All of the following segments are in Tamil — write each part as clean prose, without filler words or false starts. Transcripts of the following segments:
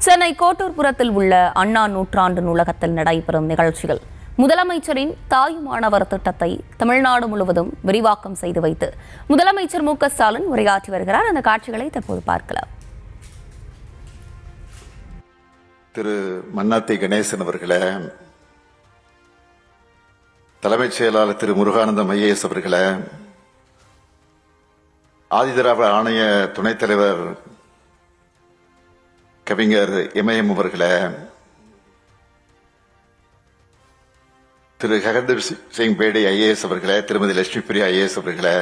சென்னை கோட்டூர்புரத்தில் உள்ள அண்ணா நூற்றாண்டு நூலகத்தில் நடைபெறும் நிகழ்ச்சியில் முதலமைச்சரின் தாயுமானவர் திட்டத்தை தமிழ்நாடு முழுவதும் விரிவாக்கம் செய்து வைத்து முதலமைச்சர் மு.க.ஸ்டாலின் உரையாற்றி வருகிறார். அந்த காட்சிகளை தற்போது பார்க்கலாம். திரு மன்னாத்தி கணேசன் அவர்களே, தலைமைச் செயலாளர் திரு முருகானந்தம் ஐஏஎஸ் அவர்களே, ஆதிதிராவிட ஆணைய துணைத் தலைவர் கவிஞர் இமயம் அவர்களே, திரு ககன்தீப் சிங் பேடி ஐஏஎஸ் அவர்களே, திருமதி லட்சுமி பிரியா ஐஏஎஸ் அவர்களே,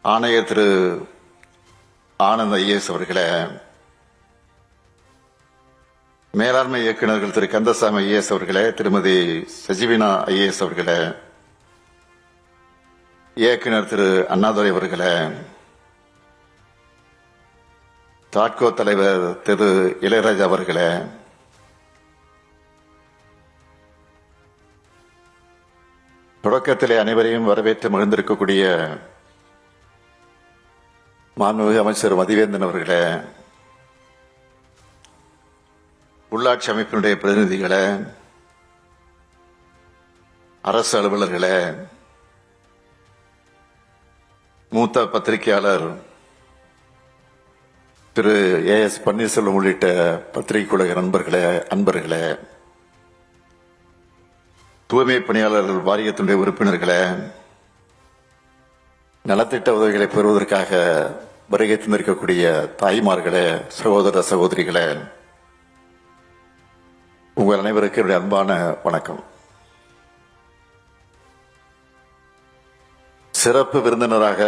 ஆணையர் திரு ஆனந்த் ஐஏஎஸ் அவர்களே, மேலாண்மை இயக்குநர்கள் திரு கந்தசாமி ஐஏஎஸ் அவர்களே, திருமதி சஜீவினா ஐஏஎஸ் அவர்களே, இயக்குநர் திரு அண்ணாதுரை அவர்களே, தாட்கோ தலைவர் திரு இளையராஜா அவர்களே, தொடக்கத்திலே அனைவரையும் வரவேற்று மகிழ்ந்திருக்கக்கூடிய மாண்புமிகு அமைச்சர் மதிவேந்தன் அவர்களே, உள்ளாட்சி அமைப்பினுடைய பிரதிநிதிகளே, அரசு அலுவலர்களே, மூத்த பத்திரிகையாளர் திரு ஏஎஸ் பன்னீர்செல்வம் உள்ளிட்ட பத்திரிகை உலக அன்பர்களே, தூய்மை பணியாளர்கள் வாரியத்தினுடைய உறுப்பினர்களே, நலத்திட்ட உதவிகளை பெறுவதற்காக வருகை தந்திருக்கக்கூடிய தாய்மார்களே, சகோதர சகோதரிகளே, உங்கள் அனைவருக்கும் என்னுடைய அன்பான வணக்கம். சிறப்பு விருந்தினராக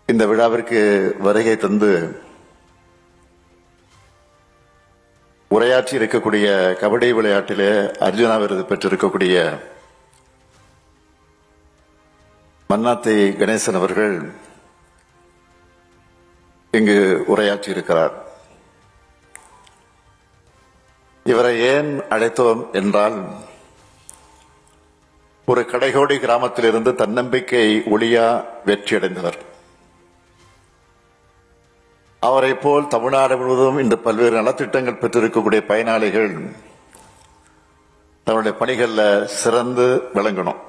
இந்த விழாவிற்கு வருகை தந்து உரையாற்றி இருக்கக்கூடிய கபடி விளையாட்டிலே அர்ஜுனா விருது பெற்றிருக்கக்கூடிய மன்னாத்தி கணேசன் அவர்கள் இங்கு உரையாற்றி இருக்கிறார். இவரை ஏன் அழைத்தோம் என்றால், ஒரு கடைகோடி கிராமத்திலிருந்து தன்னம்பிக்கை ஒளியா வெற்றியடைந்தவர். அவரை போல் தமிழ்நாடு முழுவதும் இன்று பல்வேறு நலத்திட்டங்கள் பெற்றிருக்கக்கூடிய பயனாளிகள் தன்னுடைய பணிகளில் சிறந்து விளங்கணும்.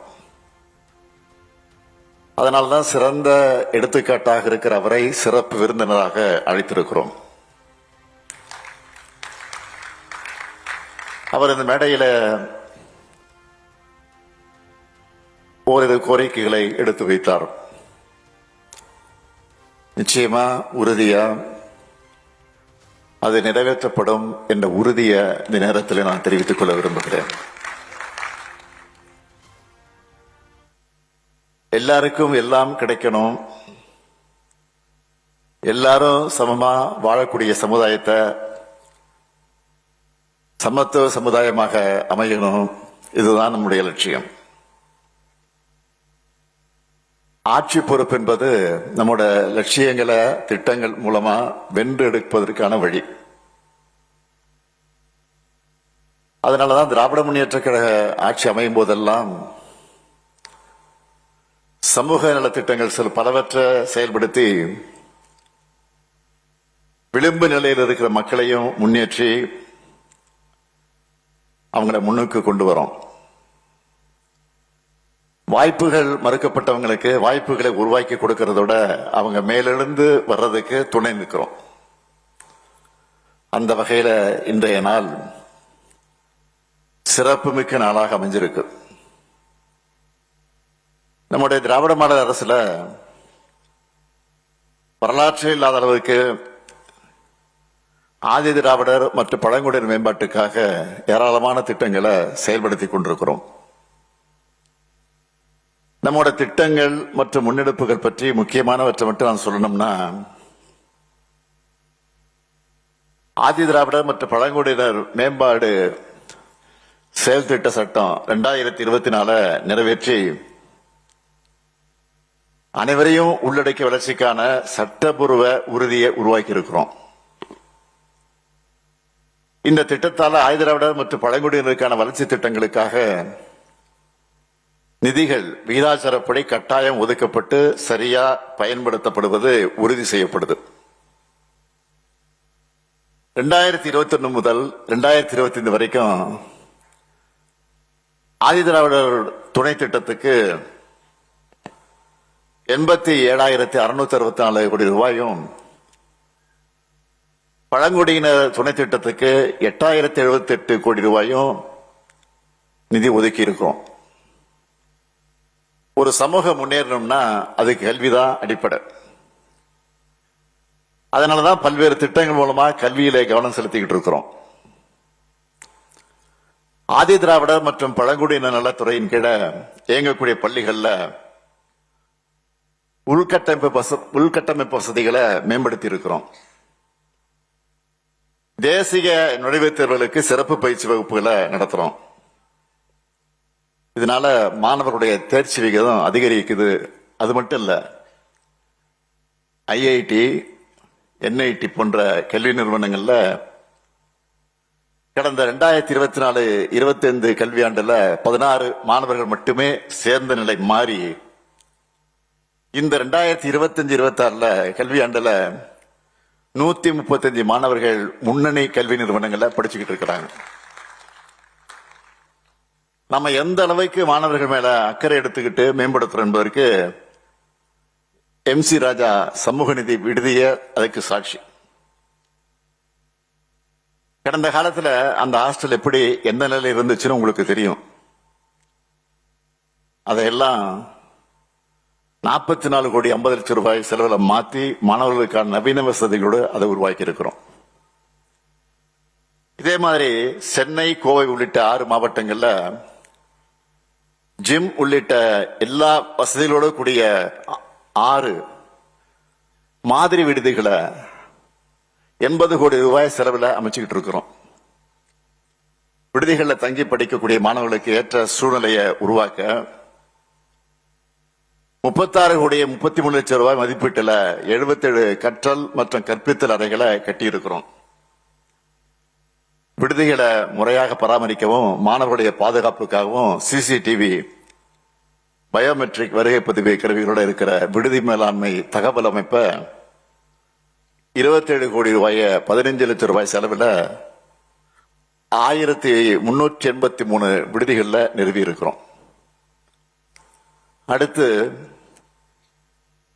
அதனால்தான் சிறந்த எடுத்துக்காட்டாக இருக்கிற அவரை சிறப்பு விருந்தினராக அழைத்திருக்கிறோம். அவர் இந்த மேடையில் ஓரிரு கோரிக்கைகளை எடுத்து வைத்தார். நிச்சயமா உறுதியா அது நிறைவேற்றப்படும் என்ற உறுதியை இந்த நேரத்தில் நான் தெரிவித்துக் கொள்ள விரும்புகிறேன். எல்லாருக்கும் எல்லாம் கிடைக்கணும், எல்லாரும் சமமா வாழக்கூடிய சமுதாயத்தை சமத்துவ சமுதாயமாக அமையணும். இதுதான் நம்முடைய லட்சியம். ஆட்சி பொறுப்பு என்பது நம்மோட லட்சியங்களை திட்டங்கள் மூலமா வென்று எடுப்பதற்கான வழி. அதனாலதான் திராவிட முன்னேற்ற கழக ஆட்சி அமையும் போதெல்லாம் சமூக நலத்திட்டங்கள் சில பலவற்றை செயல்படுத்தி விளிம்பு நிலையில் இருக்கிற மக்களையும் முன்னேற்றி அவங்களை முன்னுக்கு கொண்டு வரோம். வாய்ப்புகள் மறுக்கப்பட்டவங்களுக்கு வாய்ப்புகளை உருவாக்கி கொடுக்கறதோட அவங்க மேலெழுந்து வர்றதுக்கு துணை நிற்கிறோம். அந்த வகையில இன்றைய நாள் சிறப்புமிக்க நாளாக அமைஞ்சிருக்கு. நம்முடைய திராவிட மாடல் அரசுல வரலாற்று இல்லாத அளவுக்கு ஆதி திராவிடர் மற்றும் பழங்குடியினர் மேம்பாட்டுக்காக ஏராளமான திட்டங்களை செயல்படுத்தி கொண்டிருக்கிறோம். நம்மோட திட்டங்கள் மற்றும் முன்னெடுப்புகள் பற்றி முக்கியமானவற்றை மட்டும் நான் சொல்லணும்னா, ஆதி திராவிடர் மற்றும் பழங்குடியினர் மேம்பாடு செயல் திட்ட சட்டம் 2024 நிறைவேற்றி அனைவரையும் உள்ளடக்கிய வளர்ச்சிக்கான சட்டப்பூர்வ உறுதியை உருவாக்கி இருக்கிறோம். இந்த திட்டத்தால் ஆதி திராவிடர் மற்றும் பழங்குடியினருக்கான வளர்ச்சி திட்டங்களுக்காக நிதிகள் விகிதாச்சாரப்படி கட்டாயம் ஒதுக்கப்பட்டு சரியா பயன்படுத்தப்படுவது உறுதி செய்யப்படுது. 2021 முதல் 2025 வரைக்கும் ஆதிதிராவிடர் துணை திட்டத்துக்கு 87,664 கோடி ரூபாயும், பழங்குடியினர் துணை திட்டத்துக்கு 8,078 கோடி ரூபாயும் நிதி ஒதுக்கி இருக்கோம். ஒரு சமூகம் முன்னேறணும்னா அதுக்கு கல்விதான் அடிப்படை. அதனாலதான் பல்வேறு திட்டங்கள் மூலமா கல்வியில கவனம் செலுத்திக்கிட்டு இருக்கிறோம். ஆதி திராவிடர் மற்றும் பழங்குடியினர் நலத்துறையின் கீழே இயங்கக்கூடிய பள்ளிகள்ல உள்கட்டமைப்பு வசதிகளை மேம்படுத்தி இருக்கிறோம். தேசிய நுழைவுத் தேர்வுகளுக்கு சிறப்பு பயிற்சி வகுப்புகளை நடத்துறோம். இதனால மாணவர்களுடைய தேர்ச்சி விகிதம் அதிகரிக்குது. அது மட்டும் இல்ல, ஐஐடி, என்ஐடி போன்ற கல்வி நிறுவனங்கள்ல கடந்த 2024-25 கல்வியாண்டுல 16 மாணவர்கள் மட்டுமே சேர்ந்த நிலை மாறி இந்த 2025-26 கல்வியாண்டுல 135 மாணவர்கள் முன்னணி கல்வி நிறுவனங்கள்ல படிச்சுக்கிட்டு இருக்கிறாங்க. நம்ம எந்த அளவுக்கு மாணவர்கள் மேல அக்கறை எடுத்துக்கிட்டு மேம்படுத்துறோம் என்பதற்கு MC ராஜா சமூக நிதி விடுதிய அதுக்கு சாட்சி. கடந்த காலத்துல அந்த ஹாஸ்டல் எப்படி எந்த நிலையில இருந்துச்சுன்னு உங்களுக்கு தெரியும். அதையெல்லாம் 44,50,00,000 ரூபாய் செலவுல மாத்தி மாணவர்களுக்கான நவீன வசதிகளோடு அதை உருவாக்கி இருக்கிறோம். இதே மாதிரி சென்னை, கோவை உள்ளிட்ட 6 மாவட்டங்கள்ல ஜிம் உள்ளிட்ட எல்லா வசதிகளோடு கூடிய 6 மாதிரி விடுதிகளை 80 கோடி ரூபாய் செலவில் அமைச்சுக்கிட்டு இருக்கிறோம். விடுதிகளில் தங்கி படிக்கக்கூடிய மாணவர்களுக்கு ஏற்ற சூழ்நிலையை உருவாக்க 36,33,00,000 ரூபாய் மதிப்பீட்டில் 77 கற்றல் மற்றும் கற்பித்தல் அறைகளை கட்டியிருக்கிறோம். விடுதிகளை முறையாக பராமரிக்கவும் மாணவர்களுடைய பாதுகாப்புக்காகவும் சிசிடிவி, பயோமெட்ரிக் வருகை பதிவு கருவிகளோட இருக்கிற விடுதி மேலாண்மை தகவல் அமைப்ப 27 கோடி ரூபாய 15 லட்சம் ரூபாய் செலவில் 1383 விடுதிகளில் நிறுவி இருக்கிறோம். அடுத்து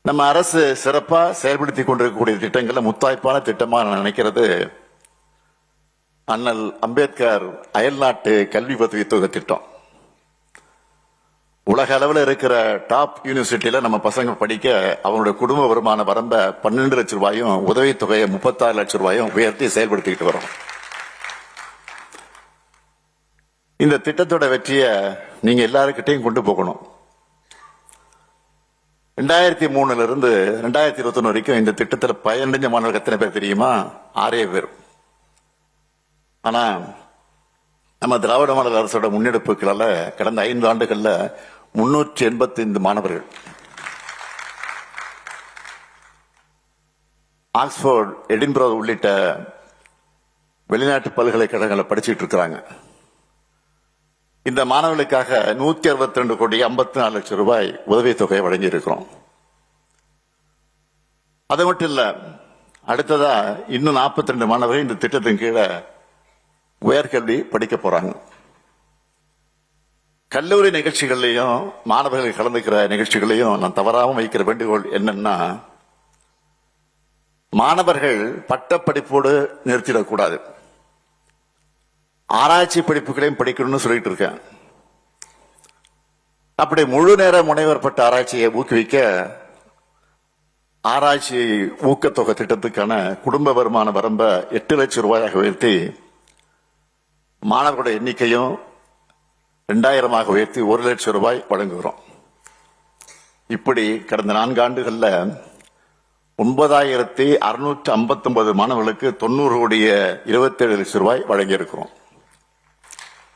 நம்ம அரசு சிறப்பா செயல்படுத்தி கொண்டிருக்கக்கூடிய திட்டங்களை முத்தாய்ப்பான திட்டமா நான் நினைக்கிறது அண்ணல் அம்பேத்கர் அயல்நாட்டு கல்வி உதவித்தொகை திட்டம். உலக அளவில் இருக்கிற டாப் யூனிவர்சிட்டியில நம்ம பசங்க படிக்க அவங்களுடைய குடும்ப வருமான வரம்ப 12 லட்சம் ரூபாயும் உதவித்தொகையை 36 லட்சம் ரூபாயும் உயர்த்தி செயல்படுத்திக்கிட்டு வரோம். இந்த திட்டத்தோட வெற்றியை நீங்க எல்லாருக்கிட்டையும் கொண்டு போகணும். 2003 இருந்து 2021 வரைக்கும் இந்த திட்டத்தில் பயனடைஞ்ச மாணவர்கள் எத்தனை பேர் தெரியுமா? 6 பேர். ஆனா நம்ம திராவிட மாடல் அரசோட முன்னெடுப்புகளால கடந்த 5 ஆண்டுகள்ல 385 மாணவர்கள் ஆக்ஸ்போர்ட், எடின்பரோ உள்ளிட்ட வெளிநாட்டு பல்கலைக்கழகங்களை படிச்சுட்டு இருக்கிறாங்க. இந்த மாணவர்களுக்காக 162,54,00,000 ரூபாய் உதவித்தொகையை வழங்கி இருக்கிறோம். அது மட்டும் இல்ல, அடுத்ததா இன்னும் 42 மாணவர்கள் இந்த திட்டத்தின் கீழே உயர்கல்வி படிக்க போறாங்க. கல்லூரி நிகழ்ச்சிகள்லையும் மாணவர்கள் கலந்துக்கிற நிகழ்ச்சிகளையும் நான் தவறாம வைக்கிற வேண்டுகோள் என்னன்னா, மாணவர்கள் பட்டப்படிப்போடு நிறுத்திடக்கூடாது. ஆராய்ச்சி படிப்புகளையும் படிக்கணும்னு சொல்லிட்டு இருக்கேன். அப்படி முழு நேர முனைவர் பட்ட ஆராய்ச்சியை ஊக்குவிக்க ஆராய்ச்சி ஊக்கத்தொகை திட்டத்துக்கான குடும்ப வருமான வரம்ப 8 லட்சம் ரூபாயாக உயர்த்தி மாணவர்களுடைய எண்ணிக்கையும் 2000 உயர்த்தி 1 லட்சம் ரூபாய் வழங்குகிறோம். இப்படி கடந்த 4 ஆண்டுகள்ல 9,659 மாணவர்களுக்கு 90 கோடியே 27 லட்சம் ரூபாய் வழங்கி இருக்கிறோம்.